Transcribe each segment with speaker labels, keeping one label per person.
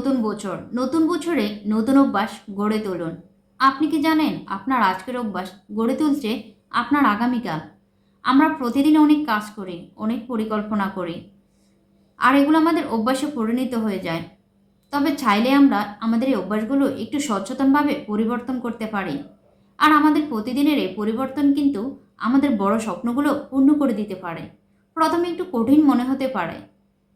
Speaker 1: নতুন বছর, নতুন বছরে নতুন অভ্যাস গড়ে তুলুন। আপনি কি জানেন আপনার আজকের অভ্যাস গড়ে তুলছে আপনার আগামীকাল? আমরা প্রতিদিন অনেক কাজ করি, অনেক পরিকল্পনা করি, আর এগুলো আমাদের অভ্যাসে পরিণত হয়ে যায়। তবে চাইলে আমরা আমাদের এই অভ্যাসগুলো একটু সচেতনভাবে পরিবর্তন করতে পারি। আর আমাদের প্রতিদিনের এই পরিবর্তন কিন্তু আমাদের বড় স্বপ্নগুলো পূর্ণ করে দিতে পারে। প্রথমে একটু কঠিন মনে হতে পারে,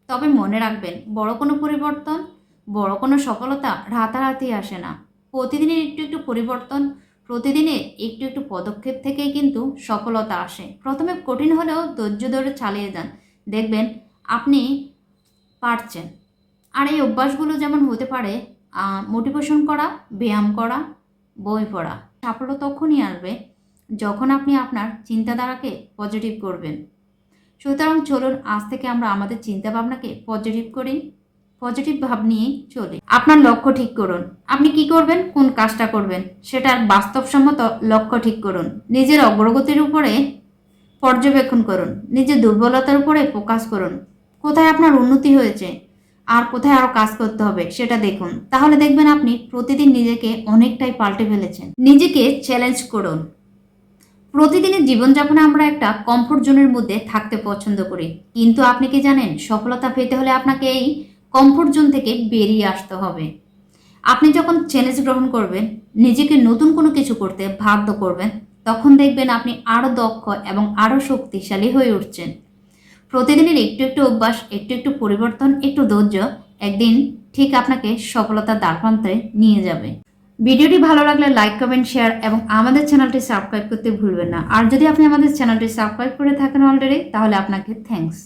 Speaker 1: তবে মনে রাখবেন বড় কোনো পরিবর্তন, বড় কোনো সফলতা রাতারাতি আসে না। প্রতিদিনের একটু একটু পরিবর্তন, প্রতিদিনের একটু একটু পদক্ষেপ থেকেই কিন্তু সফলতা আসে। প্রথমে কঠিন হলেও ধৈর্য ধরে চালিয়ে যান, দেখবেন আপনি পারছেন। আর এই অভ্যাসগুলো যেমন হতে পারে মোটিভেশন করা, ব্যায়াম করা, বই পড়া। সাফল্য তখনই আসবে যখন আপনি আপনার চিন্তাধারাকে পজিটিভ করবেন। সুতরাং চলুন আজ থেকে আমরা আমাদের চিন্তাভাবনাকে পজিটিভ করি, পজিটিভ ভাব নিয়ে চলি। আপনার লক্ষ্য ঠিক করুন, আপনি কি করবেন, কোন কাজটা করবেন, সেটার বাস্তবসম্মত লক্ষ্য ঠিক করুন। নিজের অগ্রগতির উপরে পর্যবেক্ষণ করুন, নিজের দুর্বলতার উপরে ফোকাস করুন। কোথায় আপনার উন্নতি হয়েছে আর কোথায় আরও কাজ করতে হবে সেটা দেখুন। তাহলে দেখবেন আপনি প্রতিদিন নিজেকে অনেকটাই পাল্টে ফেলেছেন। নিজেকে চ্যালেঞ্জ করুন। প্রতিদিনের জীবনযাপনে আমরা একটা কমফোর্ট জোনের মধ্যে থাকতে পছন্দ করি, কিন্তু আপনি কি জানেন সফলতা পেতে হলে আপনাকে এই কমফোর্ট জোন থেকে বেরিয়ে আসতে হবে। আপনি যখন চ্যালেঞ্জ গ্রহণ করবেন, নিজেকে নতুন কোনো কিছু করতে বাধ্য করবেন, তখন দেখবেন আপনি আরও দক্ষ এবং আরও শক্তিশালী হয়ে উঠছেন। প্রতিদিনের একটু একটু অভ্যাস, একটু একটু পরিবর্তন, একটু ধৈর্য একদিন ঠিক আপনাকে সফলতার দ্বারপ্রান্তে নিয়ে যাবে। ভিডিওটি ভালো লাগলে লাইক, কমেন্ট, শেয়ার এবং আমাদের চ্যানেলটি সাবস্ক্রাইব করতে ভুলবেন না। আর যদি আপনি আমাদের চ্যানেলটি সাবস্ক্রাইব করে থাকেন অলরেডি, তাহলে আপনাকে থ্যাঙ্কস।